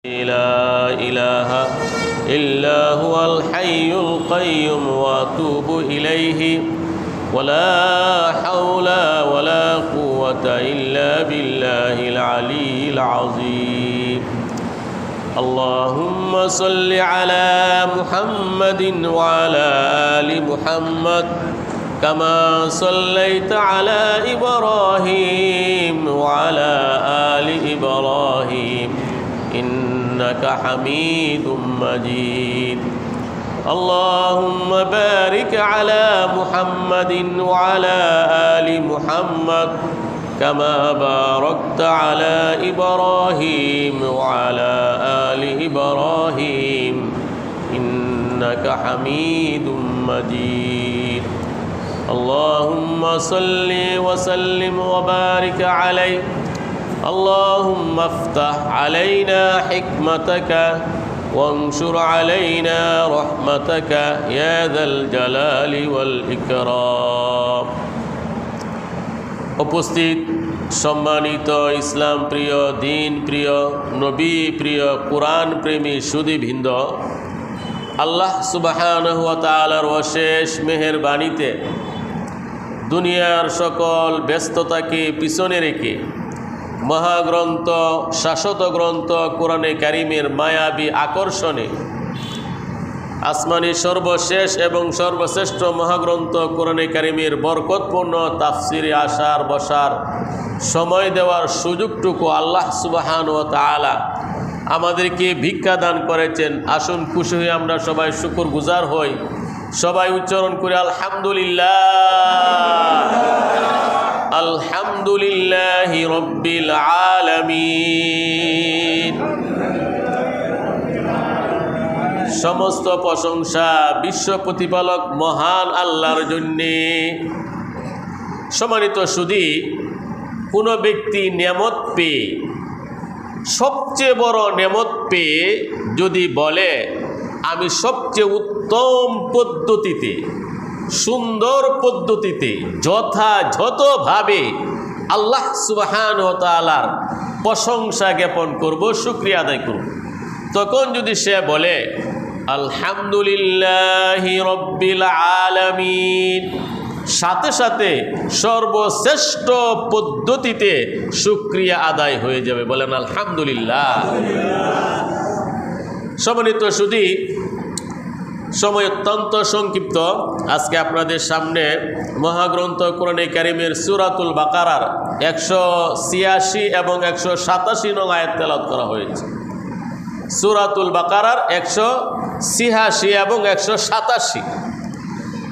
لا إله إلا هو الحي القيوم وأتوب إليه ولا حول ولا قوة إلا بالله العلي العظيم. اللهم صل على محمد وعلى آل محمد كما صليت على إبراهيم وعلى آل إبراهيم إنك حميد مجيد. اللهم بارك على محمد وعلى آل محمد كما باركت على إبراهيم وعلى آل إبراهيم إنك حميد مجيد. اللهم صل وسلم وبارك عليه. اللهم افتح علينا حكمتك وانشر علينا رحمتك يا ذا الجلال والإكرام. উপস্থিত সম্মানিত ইসলাম প্রিয়, দিন প্রিয়, নবী প্রিয়, কোরআন প্রেমী সুধীবৃন্দ, আল্লাহ সুবহানাহু ওয়া তাআলার অশেষ মেহেরবানিতে দুনিয়ার সকল ব্যস্ততাকে পিছনে রেখে মহাগ্রন্থ, শাশ্বত গ্রন্থ কোরআনে কারিমের মায়াবী আকর্ষণে আসমানি সর্বশেষ এবং সর্বশ্রেষ্ঠ মহাগ্রন্থ কোরআনে কারিমের বরকতপূর্ণ তাফসিরে আসার বসার সময় দেওয়ার সুযোগটুকু আল্লাহ সুবহানাহু ওয়া তাআলা আমাদেরকে ভিক্ষা দান করেছেন। আসুন খুশি হয়ে আমরা সবাই শুকরগুজার হই, সবাই উচ্চারণ করে আলহামদুলিল্লাহ, আলহামদুলিল্লাহি রাব্বিল আলামিন। সমস্ত প্রশংসা বিশ্ব প্রতিপালক মহান আল্লাহর জন্যে। সম্মানিত সুধী, কোনো ব্যক্তি নেয়ামত পেয়ে, সবচেয়ে বড় নেয়ামত পেয়ে যদি বলে আমি সবচেয়ে উত্তম পদ্ধতিতে, সুন্দর পদ্ধতিতে, যথাযথভাবে আল্লাহ সুবহানাহু ওয়া তাআলার প্রশংসা জ্ঞাপন করব, শুকরিয়া আদায় করব, তখন যদি সে বলে আলহামদুলিল্লাহি রাব্বিল আলামিন, সাথে সাথে সর্বশ্রেষ্ঠ পদ্ধতিতে শুকরিয়া আদায় হয়ে যাবে। বলেন আলহামদুলিল্লাহ। সম্মানিত সুধী, সময় অত্যন্ত সংক্ষিপ্ত। আজকে আপনাদের সামনে মহাগ্রন্থ কোরআনে কারিমের সূরাতুল বাকারার 186 এবং 187 নং আয়াত তেলাওয়াত করা হয়েছে। সূরাতুল বাকারার 186 এবং 187।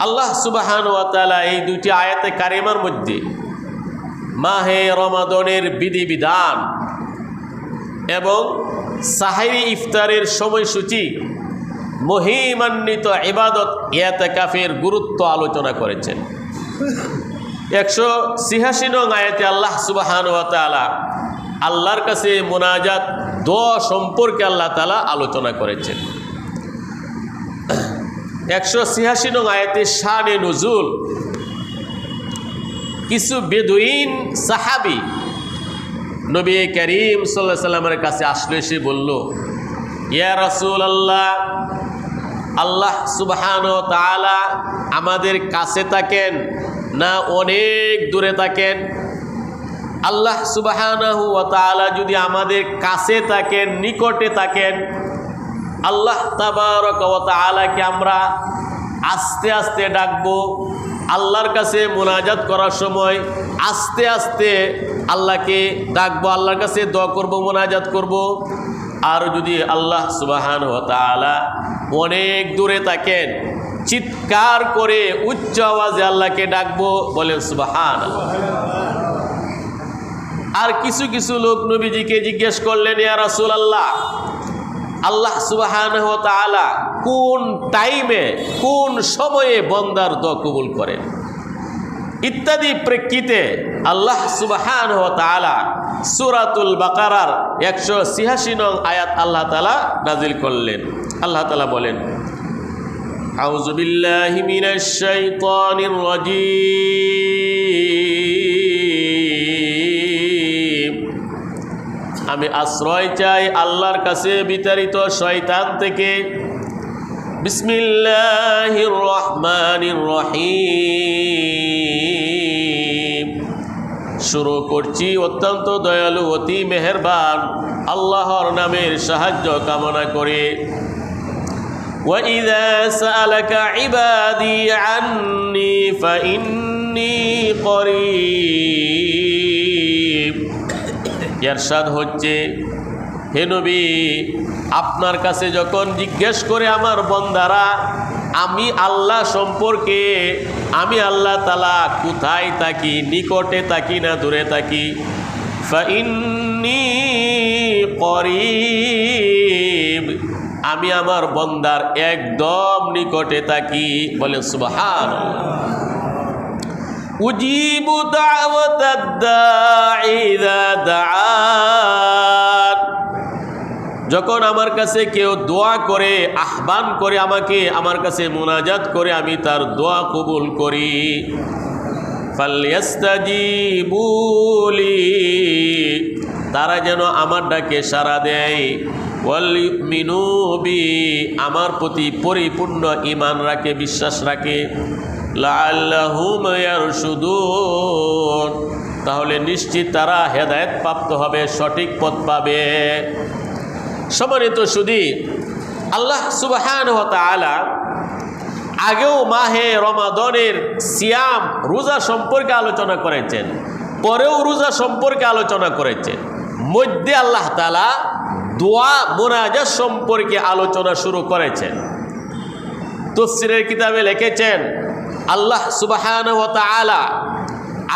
আল্লাহ সুবহানাহু ওয়া তাআলা এই দুটি আয়াতে কারিমার মধ্যে মাহে রমাদানের বিধিবিধান এবং সাহরি ইফতারের সময়সূচি, মহিমান্বিত ইবাদত ইতিকাফের গুরুত্ব আলোচনা করেছেন। 186 নং আয়াতে আল্লাহ সুবহানাহু ওয়া তাআলা আল্লাহর কাছে মুনাজাত, দোয়া সম্পর্কে আল্লাহ তাআলা আলোচনা করেছেন। 186 নং আয়াতে শানে নুজুল, কিছু বেদুইন সাহাবী নবী করিম সাল্লাল্লাহু আলাইহি সাল্লামের কাছে আসলে সে বলল, ইয়া রাসূলুল্লাহ, আল্লাহ সুবহানাহু ওয়া তাআলা আমাদের কাছে থাকেন না অনেক দূরে থাকেন? আল্লাহ সুবহানাহু ওয়া তাআলা যদি আমাদের কাছে থাকেন, নিকটে থাকেন, আল্লাহ তাবারক ওয়া তাআলাকে আমরা আস্তে আস্তে ডাকবো, আল্লাহর কাছে মুনাজাত করার সময় আস্তে আস্তে আল্লাহকে ডাকবো, আল্লাহর কাছে দোয়া করব, মুনাজাত করব। আর যদি আল্লাহ সুবহানাহু ওয়া তাআলা অনেক দূরে থাকেন, চিৎকার করে উচ্চ আওয়াজে আল্লাহকে ডাকবো। বলেন সুবহানাল্লাহ। আর কিছু কিছু লোক নবীজিকে জিজ্ঞেস করলেন, ইয়া রাসূলুল্লাহ, আল্লাহ সুবহানাহু ওয়া তাআলা কোন টাইমে, কোন সময়ে বান্দার দোয়া কবুল করেন? ইত্যাদি প্রেক্ষিতে আল্লাহ সুবহানাহু ওয়া তাআলা সূরাতুল বাকারার 186 নং আয়াত আল্লাহ তাআলা নাজিল করলেন। আল্লাহ তাআলা বলেন, আউযু বিল্লাহি মিনাশ শাইতানির রাজীম। আমি আশ্রয় চাই আল্লাহর কাছে বিতাড়িত শয়তান থেকে। বিসমিল্লাহির রহমানির রহিম। শুরু করছি অত্যন্ত দয়ালু অতি মেহেরবান আল্লাহর নামের সাহায্য কামনা করে। وَإِذَا سَأَلَكَ عِبَادِي عَنِّي فَإِنِّي قَرِيبٌ। ইরশাদ হচ্ছে, হে নবী, আপনার কাছে যখন জিজ্ঞেস করে আমার বান্দারা আমি আল্লাহ সম্পর্কে, আমি আল্লাহ তাআলা কোথায় থাকি, নিকটে থাকি না দূরে থাকি, ফাইন্নী করিব, আমি আমার বান্দার একদম নিকটে থাকি। বলেন সুবহানাল্লাহ। উজিবু দাওয়াতাদ দাঈ ইযা দাআন। যখন আমার কাছে কেউ দোয়া করে, আহ্বান করে আমাকে, আমার কাছে মুনাজাত করে, আমি তার দোয়া কবুল করি। ফালইস্তাজিবু লি, তারা যেন আমার ডাকে সাড়া দেয়। ওয়াল ইউমিনু বি, আমার প্রতি পরিপূর্ণ ঈমান রাখে, বিশ্বাস রাখে। লাআল্লাহুম ইয়ারশুদুন, তাহলে নিশ্চিত তারা হেদায়েত প্রাপ্ত হবে, সঠিক পথ পাবে। সম্মানিত সুধী, আল্লাহ সুবহানাহু ওয়া তাআলা আগেও মাহে রমাদানের সিয়াম রোজা সম্পর্কে আলোচনা করেছেন, পরেও রোজা সম্পর্কে আলোচনা করেছেন। মধ্যে আল্লাহ তাআলা দোয়া মুনাজাত সম্পর্কে আলোচনা শুরু করেছেন। তাফসীরের কিতাবে লিখেছেন আল্লাহ সুবহানাহু ওয়া তাআলা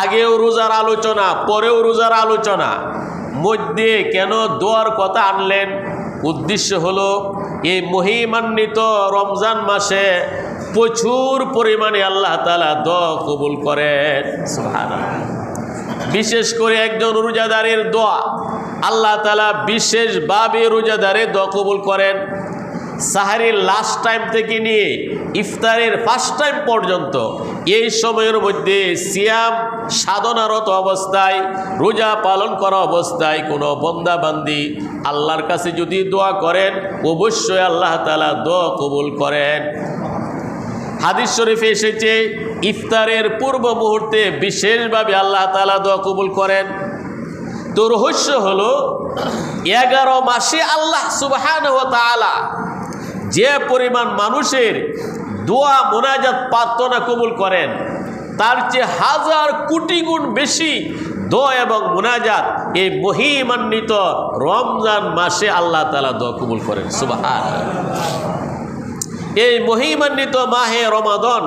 আগেও রোজার আলোচনা, পরেও রোজার আলোচনা, মধ্যে কেন দোয়ার কথা আনলেন? উদ্দেশ্য হলো এই মহিমান্বিত রমজান মাসে প্রচুর পরিমাণে আল্লাহ তাআলা দোয়া কবুল করেন। সুবহানাল্লাহ। বিশেষ করে একজন রোজাদারের দোয়া আল্লাহ তাআলা বিশেষভাবে রোজাদারের দোয়া কবুল করেন। সাহারির লাস্ট টাইম থেকে নিয়ে ইফতারের ফার্স্ট টাইম পর্যন্ত এই সময়ের মধ্যে সিয়াম সাধনারত অবস্থায়, রোজা পালন করা অবস্থায় কোনো বান্দা বান্দি আল্লাহর কাছে যদি দোয়া করেন, অবশ্যই আল্লাহ তাআলা দোয়া কবুল করেন। হাদিস শরীফে এসেছে ইফতারের পূর্ব মুহূর্তে বিশেষভাবে আল্লাহ তাআলা দোয়া কবুল করেন। তো রহস্য হলো 11 মাসে আল্লাহ সুবহানাহু ওয়া তাআলা যে পরিমাণ মানুষের দোয়া মুনাজাত প্রার্থনা কবুল করেন, তার চেয়ে হাজার কোটি গুণ বেশি দোয়া এবং মুনাজাত এই মহিমান্বিত রমজান মাসে আল্লাহ তাআলা দোয়া কবুল করেন। সুবহানাল্লাহ। এই মহিমান্বিত মাহে রমাদান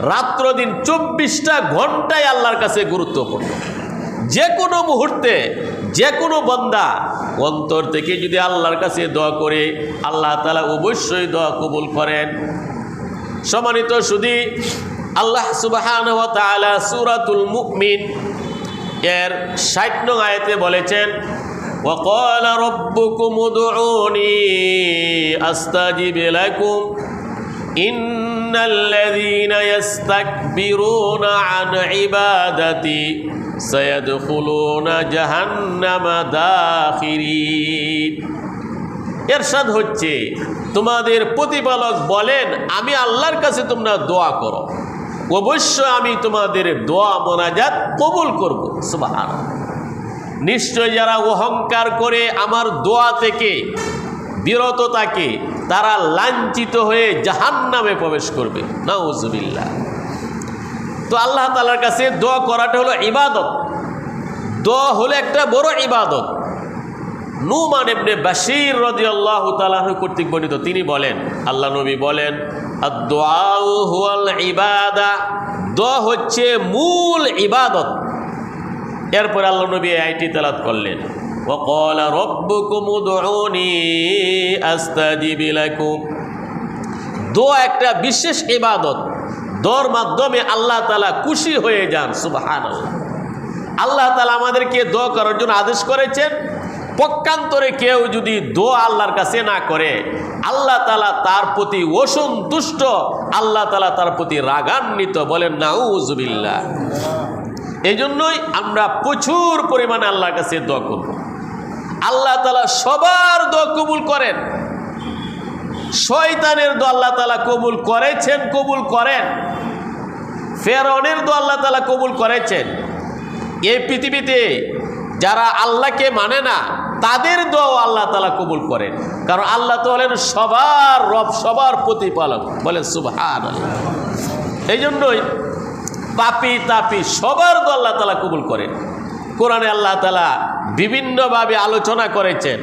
রাত্র দিন 24টা ঘন্টায় আল্লাহর কাছে গুরুত্বপূর্ণ। যে কোনো মুহূর্তে যে কোনো বান্দা অন্তর থেকে যদি আল্লাহর কাছে দোয়া করে, আল্লাহ তাআলা অবশ্যই দোয়া কবুল করেন। সম্মানিত সুধী, আল্লাহ সুবহানাহু ওয়া তাআলা সূরাতুল মুমিন এর 60 নং আয়াতে বলেছেন, ওয়া ক্বালা রাব্বুকুম উদউনি আস্তাজিব লাকুম ইন্নাল্লাযীনা ইস্তাকবিরুনা আন ইবাদাতি সায়াদখুলুনা জাহান্নামা দাখিরিন। ইরশাদ হচ্ছে, তোমাদের প্রতিপালক বলেন আমি আল্লাহর কাছে তোমরা দোয়া করো, অবশ্যই আমি তোমাদের দোয়া মুনাজাত কবুল করব। সুবহানাল্লাহ। নিশ্চয় যারা অহংকার করে আমার দোয়া থেকে বিরত থাকে তারা লাঞ্ছিত হয়ে জাহান্নামে প্রবেশ করবে। নাউজুবিল্লাহ। তো আল্লাহ তাআলার কাছে দোয়া করাটা হলো ইবাদত। দোয়া হলো একটা বড় ইবাদত। নুমান ইবনে বাশীর রাদিয়াল্লাহু তাআলা কর্তৃক বর্ণিত, তিনি বলেন, আল্লাহ নবী বলেন, আদ-দুআউ হুয়াল ইবাদা, দোয়া হচ্ছে মূল ইবাদত। এরপর আল্লাহ নবী এই আয়াতটি তেলাওয়াত করলেন, ওয়া ক্বালা রাব্বুকুম উদউনি আস্তাজিব লাকুম। দোয়া একটা বিশেষ ইবাদত। দোয়ার মাধ্যমে আল্লাহ তাআলা খুশি হয়ে যান। সুবহানাল্লাহ। আল্লাহ তাআলা আমাদেরকে দোয়া করার জন্য আদেশ করেছেন। পক্ষান্তরে কেউ যদি দোয়া আল্লাহর কাছে না করে, আল্লাহ তাআলা তার প্রতি অসন্তুষ্ট, আল্লাহ তাআলা তার প্রতি রাগান্বিত। বলেন নাউজুবিল্লাহ। এই জন্যই আমরা প্রচুর পরিমাণে আল্লাহর কাছে দোয়া করব। আল্লাহ তাআলা সবার দোয়া কবুল করেন। শয়তানের দোয়া আল্লাহ তাআলা কবুল করেছেন, কবুল করেন। ফেরাউনের দোয়া আল্লাহ তাআলা কবুল করেছেন। এই পৃথিবীতে যারা আল্লাহকে মানে না তাদের দোয়া আল্লাহ তাআলা কবুল করেন, কারণ আল্লাহ তো হলেন সবার রব, সবার প্রতিপালক। বলেন সুবহানাল্লাহ। এই জন্যই পাপী তাপী সবার দোয়া আল্লাহ তাআলা কবুল করেন। কোরআনে আল্লাহ তাআলা বিভিন্নভাবে আলোচনা করেছেন।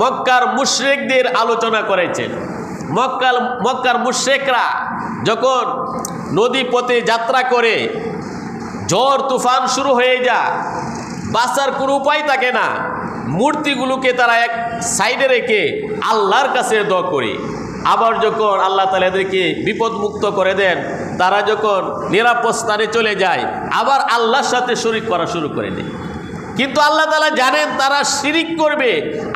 মক্কার মুশরিকদের আলোচনা করেছেন। মক্কার মুশরিকরা যখন নদী পথে যাত্রা করে ঝড় তুফান শুরু হয়ে যায়, বাঁচার কোনো উপায় থাকে না, মূর্তিগুলোকে তারা এক সাইডে রেখে আল্লাহর কাছে দোয়া করে। আবার যখন আল্লাহ তাআলা এদেরকে বিপদ মুক্ত করে দেন, তারা যখন নিরাপদ স্থানে চলে যায়, আবার আল্লাহর সাথে শরীক করা শুরু করে দেয়। কিন্তু আল্লাহ তাআলা জানেন তারা শিরিক করবে,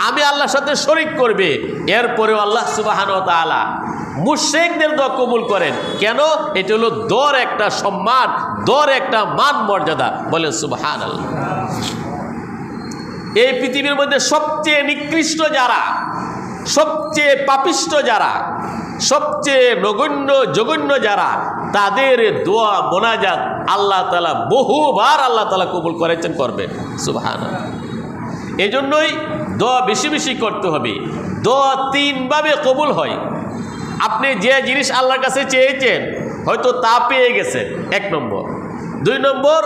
আমি আল্লাহর সাথে শরীক করবে। এরপরেও আল্লাহ সুবহানাহু ওয়া তাআলা মুশরিকদের দোয়া কবুল করেন। কেন? এটা হলো দোয়ার একটা সম্মান, দোয়ার একটা মান মর্যাদা। বলেন সুবহানাল্লাহ। এই পৃথিবীর মধ্যে সবচেয়ে নিকৃষ্ট যারা, সবচেয়ে পাপিষ্ট যারা, সবচেয়ে নগণ্য জঘন্য যারা, তাদের দোয়া মোনাজাত আল্লাহ তাআলা বহুবার আল্লাহ তাআলা কবুল করেছেন, করবেন। সুবহানাল্লাহ। এই জন্যই দোয়া বেশি বেশি করতে হবে। দোয়া তিনভাবে কবুল হয়। আপনি যে জিনিস আল্লাহর কাছে চেয়েছেন হয়তো তা পেয়ে গেছেন, ১ নম্বর। ২ নম্বর,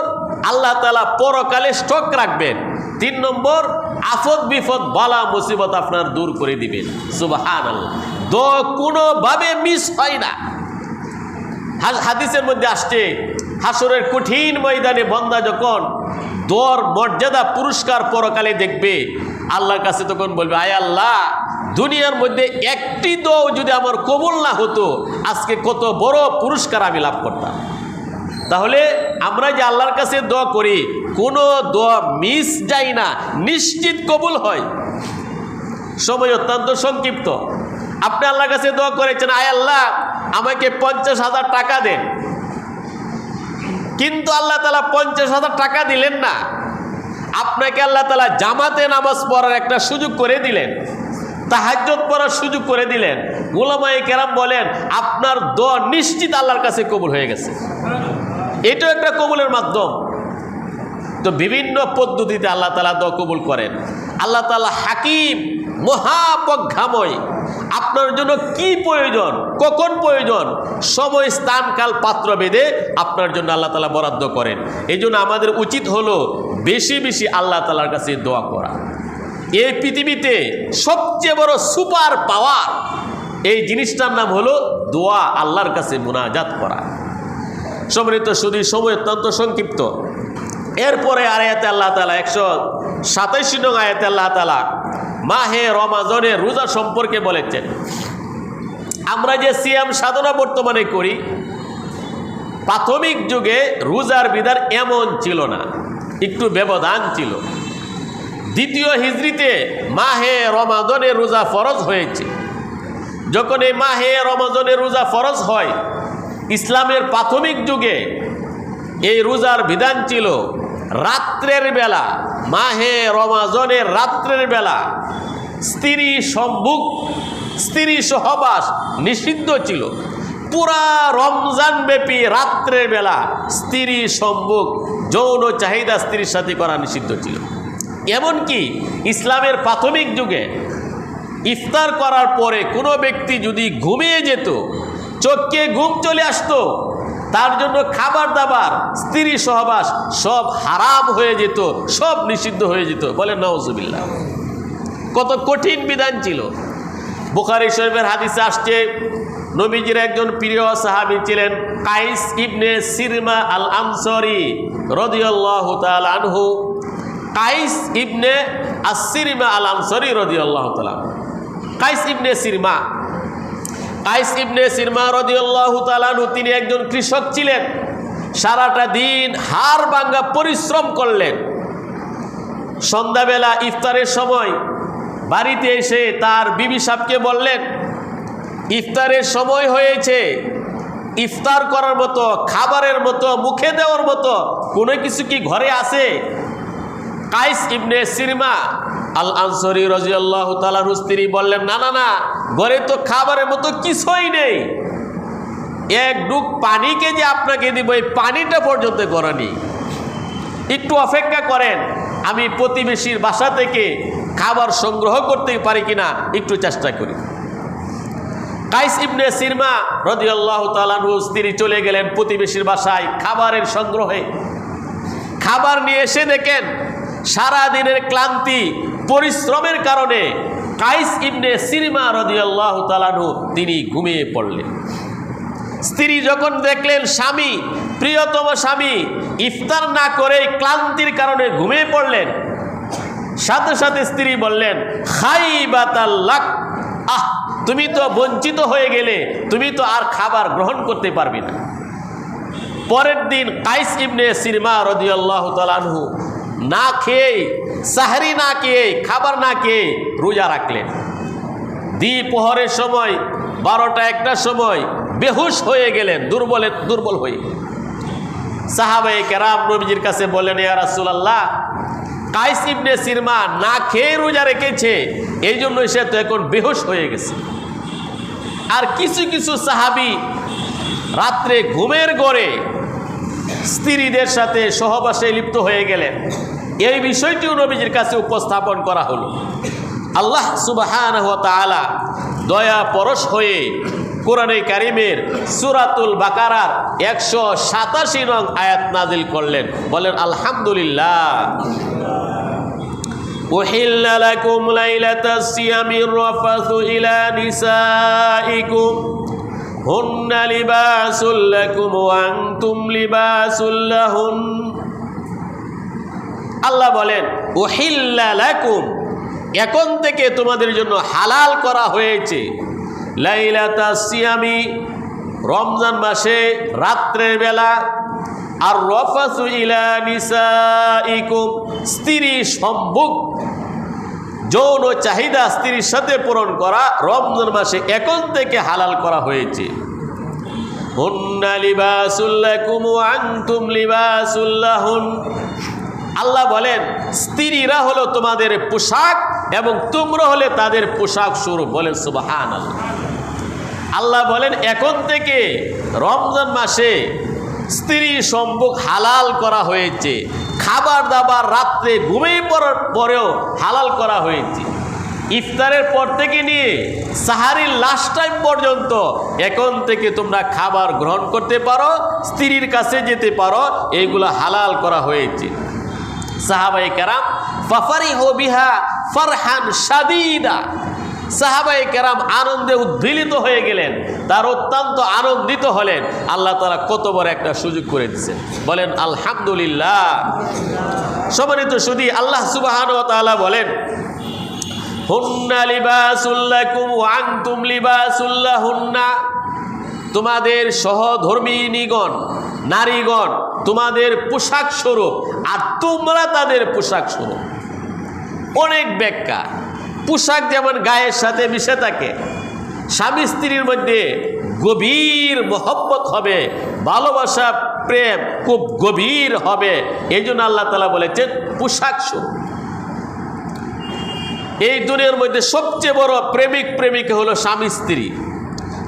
আল্লাহ তাআলা পরকালে স্টক রাখবেন। ৩ নম্বর, আফত বিপদ বালা মুসিবত আপনার দূর করে দিবেন। সুবহানাল্লাহ। দোয়া কোনোভাবে মিস হয় না। হাদিসের মধ্যে আসছে, হাসরের কঠিন ময়দানে বান্দা যখন দোয়ার মর্যাদা পুরস্কার পরকালে দেখবে, আল্লাহর কাছে তখন বলবে, আয় আল্লাহ, দুনিয়ার মধ্যে একটি দোয়া যদি আমার কবুল না হতো, আজকে কত বড় পুরস্কার আমি লাভ করতাম। তাহলে আমরা যে আল্লাহর কাছে দোয়া করি, কোনো দোয়া মিস যায় না, নিশ্চিত কবুল হয়। সময় অত্যন্ত সংক্ষিপ্ত। আপনি আল্লাহর কাছে দোয়া করেছেন, আয় আল্লাহ, আমাকে 50,000 টাকা দেন। কিন্তু আল্লাহ তাআলা 50,000 টাকা দিলেন না, আপনাকে আল্লাহ তাআলা জামাতে নামাজ পড়ার একটা সুযোগ করে দিলেন, তাহাজ্জুদ পড়ার সুযোগ করে দিলেন। উলামায়ে কেরাম বলেন আপনার দোয়া নিশ্চিত আল্লাহর কাছে কবুল হয়ে গেছে। এটাও একটা কবুলের মাধ্যম। তো বিভিন্ন পদ্ধতিতে আল্লাহ তাআলা দোয়া কবুল করেন। আল্লাহ তাআলা হাকিম, মহাপ্রজ্ঞাময়। আপনার জন্য কি প্রয়োজন, কখন প্রয়োজন, সময় স্থান কাল পাত্র ভেদে আপনার জন্য আল্লাহ তাআলা বরাদ্দ করেন। এই জন্য আমাদের উচিত হলো বেশি বেশি আল্লাহ তাআলার কাছে দোয়া করা। এই পৃথিবীতে সবচেয়ে বড় সুপার পাওয়ার, এই জিনিসটার নাম হলো দোয়া, আল্লাহর কাছে মুনাজাত করা। সম্মানিত সুধী, সময় অত্যন্ত সংক্ষিপ্ত। এরপরে আয়াতে আল্লাহ তাআলা 127 নং আয়াতে আল্লাহ তাআলা মাহে রমাজানের রোজা সম্পর্কে বলেছেন। আমরা যে সিয়াম সাধনা বর্তমানে করি, প্রাথমিক যুগে রোজার বিধান এমন ছিল না, একটু ব্যবধান ছিল। দ্বিতীয় হিজরিতে মাহে রমাজানের রোজা ফরজ হয়েছে। যখন এই মাহে রমাজানের রোজা ফরজ হয়, ইসলামের প্রাথমিক যুগে এই রোজার বিধান ছিল রাত্রের বেলা, মাহে রমাজানের রাত্রের বেলা স্ত্রী সহবাস নিষিদ্ধ ছিল। পুরা রমজান ব্যাপী রাত্রের বেলা স্ত্রী সম্মুখ যৌন চাহিদা স্ত্রীর সাথে করা নিষিদ্ধ ছিল। এমনকি ইসলামের প্রাথমিক যুগে ইফতার করার পরে কোনো ব্যক্তি যদি ঘুমিয়ে যেত, চোখে ঘুম চলে আসতো, তার জন্য খাবার দাবার, স্ত্রী সহবাস সব হারাম হয়ে যেত, সব নিষিদ্ধ হয়ে যেত। বলেন নাউজুবিল্লাহ। কত কঠিন বিধান ছিল। বুখারী শরীফের হাদিসে আসছে, নবীজির একজন প্রিয় সাহাবী ছিলেন কাইস ইবনে সিরমা আল আনসারী রাদিয়াল্লাহু তাআলা আনহু। কাইস ইবনে আস-সিরমা আল আনসারী রাদিয়াল্লাহু তাআলা। কাইস ইবনে সিরমা রাদিয়াল্লাহু তাআলা আনহু, তিনি একজন কৃষক ছিলেন। সারাটা দিন হাড় ভাঙা পরিশ্রম করলেন। সন্ধ্যাবেলা ইফতারের সময় বাড়িতে এসে তার বিবি সাহেবকে বললেন, ইফতারের সময় হয়েছে, ইফতার করার মতো, খাবারের মতো, মুখে দেওয়ার মতো কোনো কিছু কি ঘরে আছে? কাইস ইবনে সিরমা আল আনসারী রাদিয়াল্লাহু তাআলার স্ত্রী বললেন, না না না, ঘরে তো খাবারের মতো কিছুই নেই, এক ডুক পানিকে যে আপনাকে দিব এই পানিটা পর্যন্ত গড়ানি, একটু অপেক্ষা করেন, আমি প্রতিবেশীর বাসা থেকে খাবার সংগ্রহ করতে পারি কিনা একটু চেষ্টা করি। কাইস ইবনে সিরমা রাদিয়াল্লাহু তাআলা আনহু স্ত্রী চলে গেলেন প্রতিবেশীর বাসায় খাবারের সংগ্রহে। খাবার নিয়ে এসে দেখেন সারা দিনের ক্লান্তি পরিশ্রমের কারণে কাইস ইবনে সিরমা রাদিয়াল্লাহু তাআলা আনহু তিনি ঘুমিয়ে পড়লেন। স্ত্রী যখন দেখলেন স্বামী, প্রিয়তম স্বামী ইফতার না করে ক্লান্তির কারণে ঘুমিয়ে পড়লেন, সাথে সাথে স্ত্রী বললেন, খাইবাতাল লাক, আহ তুমি তো বঞ্চিত হয়ে গেলে, তুমি তো আর খাবার গ্রহণ করতে পারবে না। পরের দিন কাইস ইবনে সিরমা রাদিয়াল্লাহু তাআলা আনহু না খেয়ে, সাহরি না খেয়ে, খাবার না খেয়ে রোজা রাখলেন। দ্বিপ্রহরের সময় 12টা-1টার সময় বেহুশ হয়ে গেলেন, দুর্বল হয়ে। সাহাবায়ে কেরাম নবীজির কাছে বললেন, ইয়া রাসূলুল্লাহ, কাইস ইবনে সিরমা না খেয়ে রোজা রেখেছে, এই জন্য সে তো এখন বেহুশ হয়ে গেছে। আর কিছু কিছু সাহাবী রাত্রে ঘুমের ঘরে স্ত্রীদের সাথে সহবাসে লিপ্ত হয়ে গেলেন। এই বিষয়টিও নবীজির কাছে উপস্থাপন করা হলো। আল্লাহ সুবহানাহু ওয়া তাআলা দয়া পরশ হয়ে কোরআনে কারিমের সূরাতুল বাকারার 187 নং আয়াত নাজিল করলেন। বলেন আলহামদুলিল্লাহ। উহিল্লা লাকুম লাইলাতাস সিয়ামির রাফাসু ইলা নিসাইকুম হুন্না লিবাসুল লাকুম ওয়া আনতুম লিবাসুল লাহুন। আল্লাহ বলেন উহিল্লা লাকুম, এখন থেকে তোমাদের জন্য হালাল করা হয়েছে, লাইলাতাস সিয়ামি, রমজান মাসে রাত্রের বেলা, আর রাফাসু ইলা নিসাইকুম, স্ত্রী সম্ভোগ যৌন চাহিদা স্ত্রীর সাথে পূরণ করা রমজান মাসে এখন থেকে হালাল করা হয়েছে। হুন্না লিবাসুল লাকুম ওয়া আনতুম লিবাসুল লাহুন। আল্লাহ বলেন স্ত্রীরা হলো তোমাদের পোশাক এবং তোমরা হলে তাদের পোশাক স্বরূপ। বলেন সুবহানাল্লাহ। আল্লাহ বলেন এখন থেকে রমজান মাসে স্ত্রী সম্ভোগ হালাল করা হয়েছে, খাবার দাবার রাত্রে ঘুমিয়ে পড়ার পরেও হালাল করা হয়েছে। ইফতারের পর থেকে নিয়ে সাহারির লাস্ট টাইম পর্যন্ত এখন থেকে তোমরা খাবার গ্রহণ করতে পারো, স্ত্রীর কাছে যেতে পারো, এইগুলো হালাল করা হয়েছে। সাহাবায়ে কেরাম ফাফারিহু বিহা ফারহান শাদীদা, সাহাবায়ে কেরাম আনন্দে উদ্বেলিত হয়ে গেলেন, তার অত্যন্ত আনন্দিত হলেন। আল্লাহ তাআলা কত বড় একটা সুযোগ করে দিয়েছেন। বলেন আলহামদুলিল্লাহ। সম্মানিত সুধী, আল্লাহ সুবহানাহু ওয়া তাআলা বলেন হুন্না লিবাসুল লাকুম ওয়া আনতুম লিবাসুল লাহুন্না, তোমাদের সহধর্মিণীগণ নারীগণ তোমাদের পোশাক স্বরূপ আর তোমরা তাদের পোশাক স্বরূপ। অনেক ব্যাখ্যা। পোশাক যেমন গায়ের সাথে মিশে থাকে, স্বামী স্ত্রীর মধ্যে গভীর মহব্বত হবে, ভালোবাসা প্রেম খুব গভীর হবে, এই জন্য আল্লাহ তাআলা বলেছেন পোশাক স্বরূপ। এই দুনিয়ার মধ্যে সবচেয়ে বড় প্রেমিক প্রেমিকা হলো স্বামী স্ত্রী।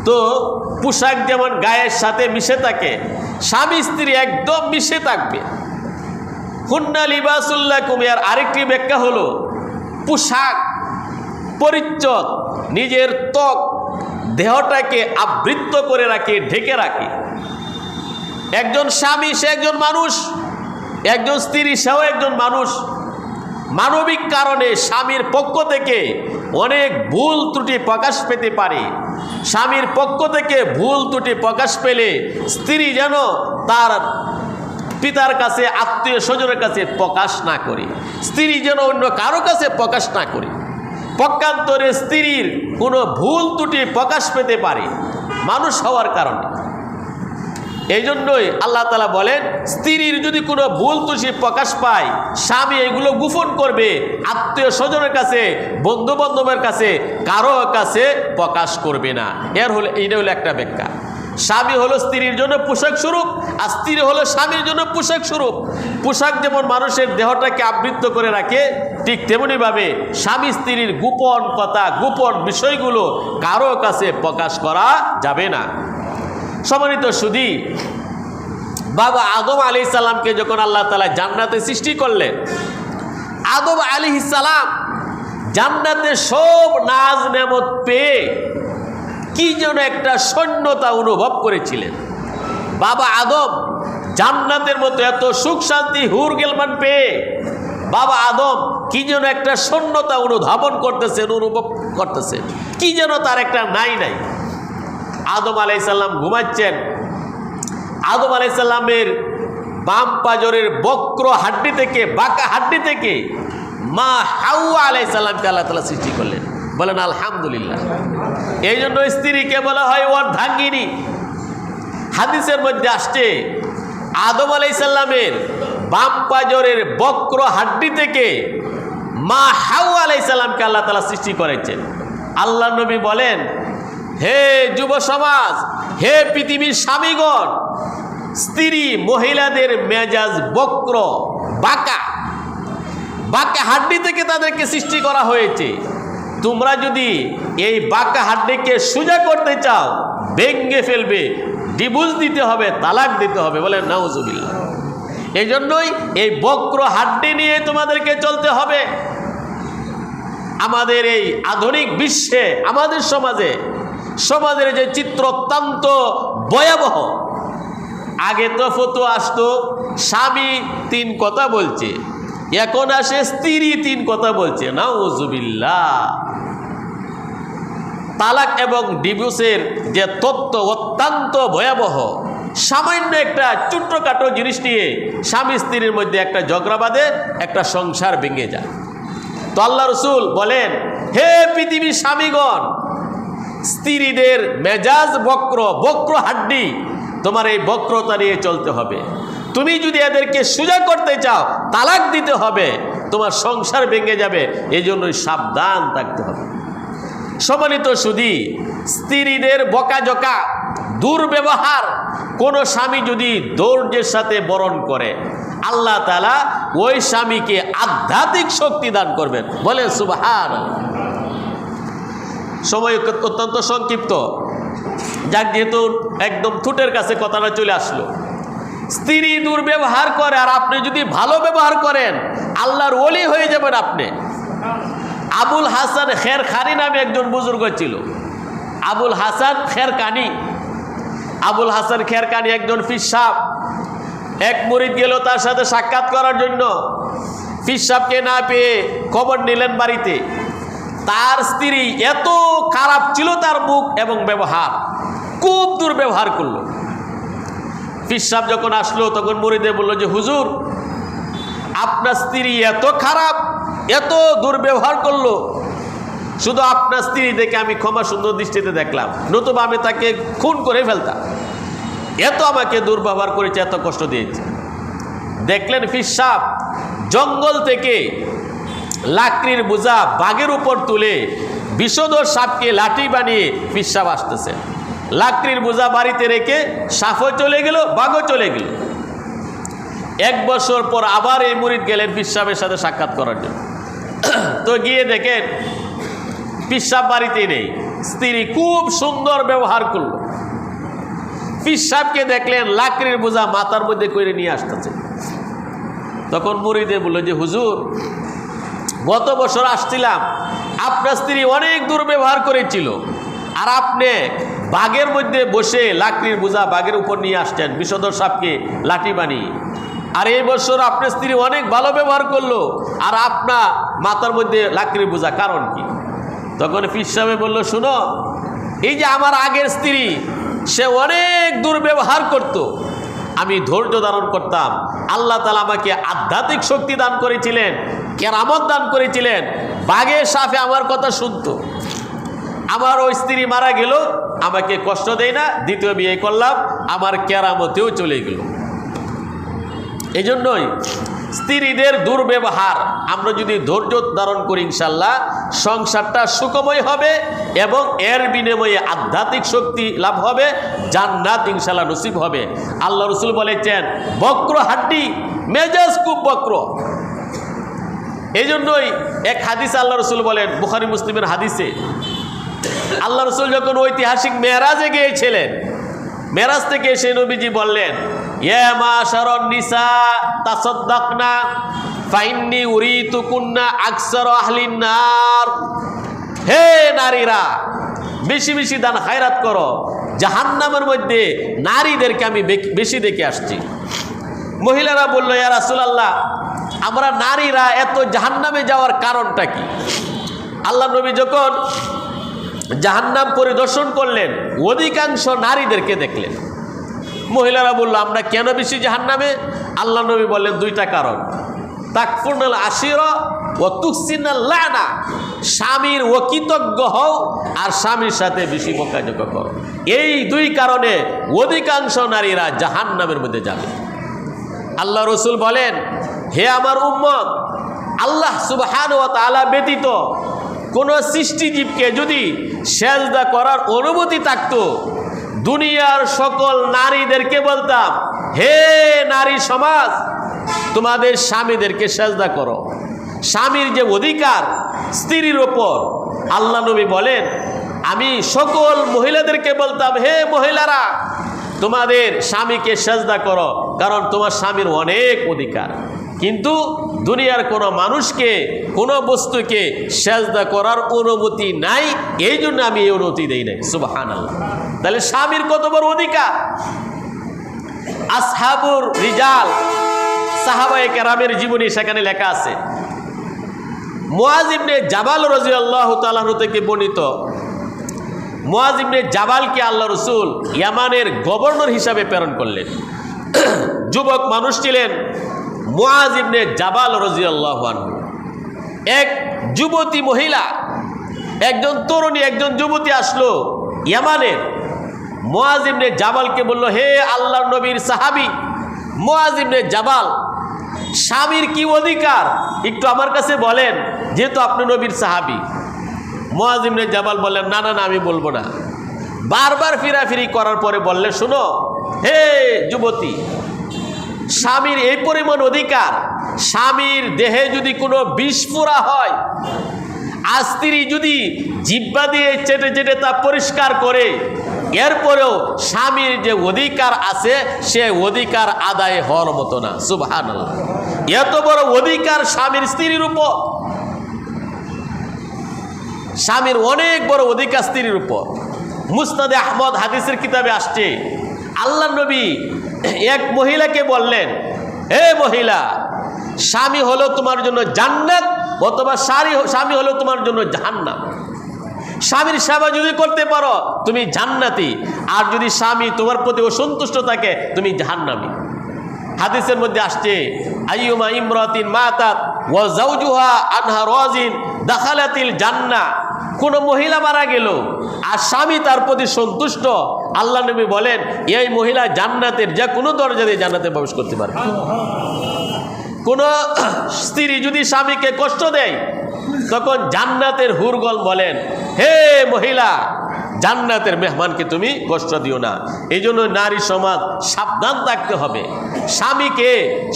তো পোশাক যেমন গায়ের সাথে মিশে থাকে, স্বামী স্ত্রী একদম মিশে থাকবে। হুন্না লিবাসুল লাকুম এর আরেকটি ব্যাখ্যা হলো পোশাক পরিচ্ছদ, নিজের ত্বক দেহটাকে আবৃত করে রাখে, ঢেকে রাখে। একজন স্বামী সে একজন মানুষ, একজন স্ত্রী সেও একজন মানুষ। মানবিক কারণে স্বামীর পক্ষ থেকে অনেক ভুল ত্রুটি প্রকাশ পেতে পারে। স্বামীর পক্ষ থেকে ভুল ত্রুটি প্রকাশ পেলে স্ত্রী যেন তার পিতার কাছে, আত্মীয় স্বজনের কাছে প্রকাশ না করে, স্ত্রী যেন অন্য কারো কাছে প্রকাশ না করে। পক্ষান্তরে স্ত্রীর কোনো ভুল ত্রুটি প্রকাশ পেতে পারে মানুষ হওয়ার কারণে। এই জন্যই আল্লাহ তাআলা বলেন স্ত্রীর যদি কোনো ভুল ত্রুটি প্রকাশ পায়, স্বামী এগুলো গোপন করবে, আত্মীয় স্বজনের কাছে, বন্ধু বান্ধবের কাছে, কারো কাছে প্রকাশ করবে না। এইটা হলো একটা ব্যাখ্যা। স্বামী হলো স্ত্রীর জন্য পোশাক স্বরূপ, আর স্ত্রী হলো স্বামীর জন্য পোশাক স্বরূপ। পোশাক যেমন মানুষের দেহটাকে আবৃত করে রাখে, ঠিক তেমনিভাবে স্বামী স্ত্রীর গোপন কথা, গোপন বিষয়গুলো কারো কাছে প্রকাশ করা যাবে না। সম্মানিত সুধী, বাবা আদম আলাইহিস সালামকে যখন আল্লাহ তাআলা জান্নাতে সৃষ্টি করলেন, আদম আলাইহিস সালাম জান্নাতে সব নাজ নেমত পেয়ে কি যেন একটা শূন্যতা অনুভব করেছিলেন। বাবা আদম জান্নাতের মতো এত সুখ শান্তি হুর গেলমান পেয়ে বাবা আদম কি যেন একটা শূন্যতা অনুধাবন করতেছেন, অনুভব করতেছেন, কি যেন তার একটা নাই। আদম আলাইহিস সালাম ঘুমাচ্ছেন। আদম আলাইহিস সালামের বাম পাজরের বক্র হাড্ডি থেকে, বাঁকা হাড্ডি থেকে মা হাওয়া আলাইহিস সালামকে আল্লাহ তাআলা সৃষ্টি করলেন। বলেন আলহামদুলিল্লাহ। এই জন্য স্ত্রীকে বলা হয় অর্ধাঙ্গিনী। হাদিসের মধ্যে আসছে আদম আলাইহিস সালামের বাম পাজরের বক্র হাড্ডি থেকে মা হাওয়া আলাইহিস সালামকে আল্লাহ তাআলা সৃষ্টি করেছেন। আল্লাহ নবী বলেন, হে যুব সমাজ, হে পৃথিবীর স্বামীগণ, স্ত্রী মহিলাদের মেজাজ বক্র, বাঁকা হাড্ডি থেকে তাদেরকে সৃষ্টি করা হয়েছে। তোমরা যদি এই বাঁকা হাড্ডিকে সোজা করতে চাও, ভেঙে ফেলবে, ডিভোর্স দিতে হবে, তালাক দিতে হবে। বলেন নাউজুবিল্লাহ। এই জন্যই এই বক্র হাড্ডি নিয়ে তোমাদেরকে চলতে হবে। আমাদের এই আধুনিক বিশ্বে, আমাদের সমাজের যে চিত্র অত্যন্ত ভয়াবহ। আগে তো ফতোয়া আসতো স্বামী 3 কথা বলছে, এখন আসে স্ত্রী 3 কথা বলছে। নাউজুবিল্লাহ। তালাক এবং ডিভোর্সের যে তত্ত্ব অত্যন্ত ভয়াবহ। সামান্য একটা ছোট্টখাটো জিনিস নিয়ে স্বামী স্ত্রীর মধ্যে একটা ঝগড়া বাঁধে, একটা সংসার ভেঙে যায়। তো আল্লাহ রসুল বলেন, হে পৃথিবীর স্বামীগণ, স্ত্রীদের মেজাজ বক্র হাড্ডি, তোমার এই বক্রতা নিয়ে চলতে হবে। তুমি যদি এদেরকে সোজা করতে চাও, তালাক দিতে হবে, তোমার সংসার ভেঙে যাবে। এই জন্যই সাবধান থাকতে হবে। সম্মানিত সুধী, স্ত্রীদের বকাঝকা, দুর্ব্যবহার কোনো স্বামী যদি ধৈর্যের সাথে বরণ করে, আল্লাহ তাআলা ওই স্বামীকে আধ্যাত্মিক শক্তি দান করবেন। বলে সুবহানাল্লাহ। সময় অত্যন্ত সংক্ষিপ্ত, যাক, যেহেতু একদম ঠোঁটের কাছে কথাটা চলে আসলো। স্ত্রী দুর্ব্যবহার করে আর আপনি যদি ভালো ব্যবহার করেন, আল্লাহর ওলি হয়ে যাবেন আপনি। আবুল হাসান খেরখানি নামে একজন বুজুর্গ ছিল। আবুল হাসান খেরখানি একজন পীর সাহেব। এক মুরিদ গেল তার সাথে সাক্ষাৎ করার জন্য। পীর সাহেবকে না পেয়ে খবর নিলেন বাড়িতে। তার স্ত্রী এত খারাপ ছিল, তার মুখ এবং ব্যবহার খুব দুর্ব্যবহার করলো। পীর সাহেব যখন আসলো তখন মুরিদে বলল যে, হুজুর, আপনার স্ত্রী এত খারাপ, এত দুর্ব্যবহার করলো, শুধু আপনার স্ত্রী দেখে আমি ক্ষমা সুন্দর দৃষ্টিতে দেখলাম, নতুবা আমি তাকে খুন করে ফেলতাম। এত আমাকে দুর্ব্যবহার করেছে, এত কষ্ট দিয়েছে। দেখলেন পীর সাহেব জঙ্গল থেকে লাকড়ির বোঝা বাঘের উপর তুলে বিষধর সাপকে লাঠি বানিয়ে পীর সাহেব আসতেছে। লাকড়ির বোঝা বাড়িতে রেখে সাপও চলে গেল, বাঘও চলে গেল। 1 বছর পর আবার এই মুরিদ গেলেন পীর সাহেবের সাথে সাক্ষাৎ করার জন্য। তো গিয়ে দেখেন পীর সাহেব বাড়িতেই নেই। স্ত্রী খুব সুন্দর ব্যবহার করলো। পীর সাহেবকে দেখলেন লাকড়ির বোঝা মাথার মধ্যে করে নিয়ে আসতেছে। তখন মুরিদে বলল যে, হুজুর, গত বছর আসছিলাম, আপনার স্ত্রী অনেক দুর্ব্যবহার করেছিল, আর আপনি বাঘের মধ্যে বসে লাকড়ির বোঝা বাঘের উপর নিয়ে আসছেন, বিষধর সাপকে লাঠি বানিয়ে। আর এই বছর আপনার স্ত্রী অনেক ভালো ব্যবহার করলো, আর আপনার মাথার মধ্যে লাকড়ির বোঝা, কারণ কি? তখন পীর সাহেব বলল, শুনো, এই যে আমার আগের স্ত্রী, সে অনেক দুর্ব্যবহার করত, আমি ধৈর্য ধারণ করতাম। আল্লাহ তাআলা আমাকে আধ্যাত্মিক শক্তি দান করেছিলেন, কেরামত দান করেছিলেন। বাঘের সাপে আমার কথা শুনতো। আমার ওই স্ত্রী মারা গেল, আমাকে কষ্ট দেয় না, দ্বিতীয় বিয়ে করলাম, আমার কেরামতেও চলে গেল। এই জন্যই স্ত্রীদের দুর্ব্যবহার আমরা যদি ধৈর্য ধারণ করি, ইনশাল্লাহ সংসারটা সুখময় হবে এবং এর বিনিময়ে আধ্যাত্মিক শক্তি লাভ হবে, জান্নাত ইনশাল্লাহ নসিব হবে। আল্লাহ রসুল বলেছেন, বক্র হাড্ডি, মেজাজ খুব বক্র। এই জন্যই এক হাদিসে আল্লাহ রসুল বলেন, বুখারী মুসলিমের হাদিসে, আল্লাহ রসুল যখন ঐতিহাসিক মেরাজে গিয়েছিলেন, মেরাজ থেকে এসে নবীজি বললেন, ইয়া মাশারান নিসা তাসাদদাকনা ফাইন্নী উরিতুকুন্না আকসার আহলিন নার। হে নারীরা, বেশি বেশি দান খায়রাত করো, জাহান্নামের মধ্যে নারীদেরকে আমি বেশি দেখে আসছি। মহিলারা বলল, ইয়া রাসূলুল্লাহ, আমরা নারীরা এত জাহান্নামে যাওয়ার কারণটা কি? আল্লাহ নবী যখন জাহান্নাম পরিদর্শন করলেন, অধিকাংশ নারীদেরকে দেখলেন। মহিলারা বলল, আমরা কেন বেশি জাহান্নামে? আল্লাহ নবী বললেন, দুইটা কারণ। তাকফুরনাল আশিরা ওয়া তুহসিনাল লানা, স্বামীর অকৃতজ্ঞ হও আর স্বামীর সাথে বেশি বকাঝকা করো। এই দুই কারণে অধিকাংশ নারীরা জাহান্নামের মধ্যে যাবে। আল্লাহ রসুল বলেন, হে আমার উম্মত, আল্লাহ সুবহানাহু ওয়া তাআলা ব্যতীত কোন সৃষ্টিজীবকে যদি সেজদা করার অনুমতি থাকতো, দুনিয়ার সকল নারীদেরকে বলতাম, হে নারী সমাজ, তোমাদের স্বামীদেরকে সেজদা করো। স্বামীর যে অধিকার স্ত্রীর ওপর, আল্লাহ নবী বলেন, আমি সকল মহিলাদেরকে বলতাম, হে মহিলারা, তোমাদের স্বামীকে সেজদা করো, কারণ তোমার স্বামীর অনেক অধিকার। কিন্তু দুনিয়ার কোনো মানুষকে, কোনো বস্তুকে সেজদা করার অনুমতি নাই, এই জন্য আমি এই অনুমতি দেই নাই। সুবহানাল্লাহ। তাহলে স্বামীর কত বড় অধিকার! আসহাবুর রিজাল, সাহাবায়ে কেরামের জীবনী সেখানে লেখা আছে। মুআজ ইবনে জাবাল রাদিয়াল্লাহু তাআলা আনহু থেকে বর্ণিত, মুআজ ইবনে জাবালকে আল্লাহ রসুল ইয়ামানের গভর্নর হিসাবে প্রেরণ করলেন। যুবক মানুষ ছিলেন মুআজ ইবনে জাবাল রাদিয়াল্লাহু আনহু। এক যুবতী মহিলা, একজন তরুণী, একজন যুবতী আসলো ইয়ামানের। মুআজ ইবনে জাবালকে বলল, হে আল্লাহর নবীর সাহাবী মুআজ ইবনে জাবাল, স্বামীর কি অধিকার একটু আমার কাছে বলেন, যেহেতু আপনি নবীর সাহাবী। মুআজ ইবনে জাবাল বললেন, না না না, আমি বলবো না। বারবার ফিরাফিরি করার পরে বললে, শোনো হে যুবতী, স্বামীর এই পরিমাণ অধিকার, স্বামীর দেহে যদি কোনো বিস্ফোরা হয়, আর স্ত্রী যদি জিহ্বা দিয়ে চেটে চেটে তা পরিষ্কার করে, এরপরেও স্বামীর যে অধিকার আছে সে অধিকার আদায় হওয়ার মতো না। সুবহানাল্লাহ। এত বড় অধিকার স্বামীর স্ত্রীর উপর, স্বামীর অনেক বড় অধিকার স্ত্রীর উপর। মুসনাদে আহমদ হাদিসের কিতাবে আসছে, আল্লাহ নবী এক মহিলাকে বললেন, হে মহিলা, স্বামী হলো তোমার জন্য জান্নাত অথবা স্বামী হলো তোমার জন্য জাহান্নাম। স্বামীর সেবা যদি করতে পারো তুমি জান্নাতি, আর যদি স্বামী তোমার প্রতি অসন্তুষ্ট থাকে তুমি জাহান্নামী। হাদিসের মধ্যে আসছে, আইয়ুমা ইমরাতিন মাতাত ওয়া যাওজুহা আনহা রাজিন দাখালাতিল জান্নাহ। কোন মহিলা মারা গেল আর স্বামী তার প্রতি সন্তুষ্ট, আল্লাহ নবী বলেন এই মহিলা জান্নাতের যে কোনো দরজা দিয়ে জান্নাতে প্রবেশ করতে পারে। কোন স্ত্রী যদি স্বামীকে কষ্ট দেয়, তখন জান্নাতের হুরগল বলেন, হে মহিলা, জান্নাতের মেহমানকে তুমি কষ্ট দিও না। এই জন্য নারী সমাজ সাবধান থাকতে হবে। স্বামীকে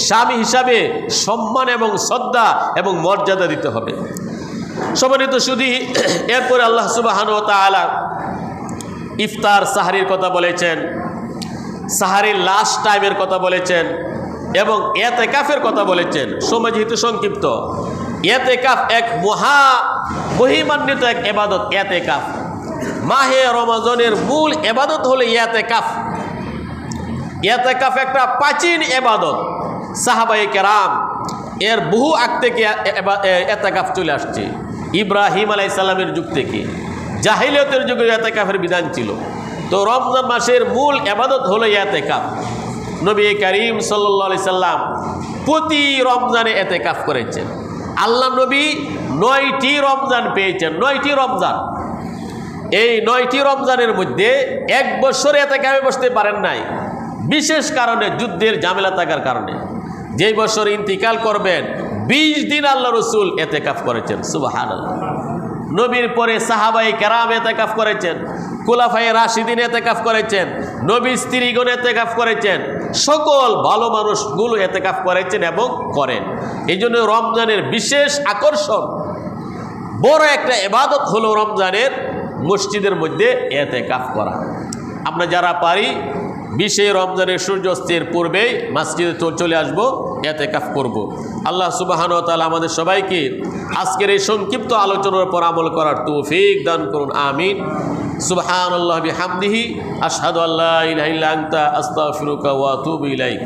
স্বামী হিসাবে সম্মান এবং শ্রদ্ধা এবং মর্যাদা দিতে হবে। সম্মানিত শুধু এরপরে আল্লাহ সুবহানাহু ওয়া তাআলা ইফতার সাহারির কথা বলেছেন, সাহারির লাস্ট টাইমের কথা বলেছেন এবং ইতিকাফের কথা বলেছেন। সময় যেহেতু সংক্ষিপ্ত, ইতিকাফ এক মহিমান্বিত এক ইবাদত। ইতিকাফ মাহে রমজানের মূল ইবাদত হলো ইতিকাফ। ইতিকাফ একটা প্রাচীন ইবাদত। সাহাবায়ে কেরাম এর বহু আগ থেকে ইতিকাফ চলে আসছে। ইব্রাহিম আলাইহিস সালামের যুগ থেকে জাহিলিয়তের যুগে ইতিকাফের বিধান ছিল। তো রমজান মাসের মূল ইবাদত হলো ইতিকাফ। নবী করিম সাল্লাল্লাহু আলাইহি সাল্লাম প্রতি রমজানে ইতিকাফ করেছেন। আল্লাহ নবী 9টি রমজান পেয়েছেন। 9টি রমজান। এই 9টি রমজানের মধ্যে এক বছরে ইতিকাফে বসতে পারেন নাই, বিশেষ কারণে, যুদ্ধের ঝামেলা থাকার কারণে। যেই বছর ইন্তিকাল করবেন 20 দিন আল্লাহ রসুল ইতিকাফ করেছেন। সুবহানাল্লাহ। নবীর পরে সাহাবায়ে কেরাম ইতিকাফ করেছেন, খুলাফায়ে রাশিদিন ইতিকাফ করেছেন, নবীর স্ত্রীগণ ইতিকাফ করেছেন, সকল ভালো মানুষগুলো ইতিকাফ করেছেন এবং করেন। এই জন্য রমজানের বিশেষ আকর্ষণ, বড় একটা ইবাদত হলো রমজানের মসজিদের মধ্যে ইতিকাফ করা। আমরা যারা পারি 20 রমজানের সূর্যাস্তের পূর্বেই মসজিদে চলে আসবো, ইতিকাফ করব। আল্লাহ সুবহানাহু ওয়া তাআলা আমাদের সবাইকে আজকের এই সংক্ষিপ্ত আলোচনার উপর আমল করার তৌফিক দান করুন, আমিন। সুবহানাল্লাহি বিহামদিহি আশহাদু আল্লা ইলাহা ইল্লা আনতা আস্তাগফিরুকা ওয়া আতুবু ইলাইক।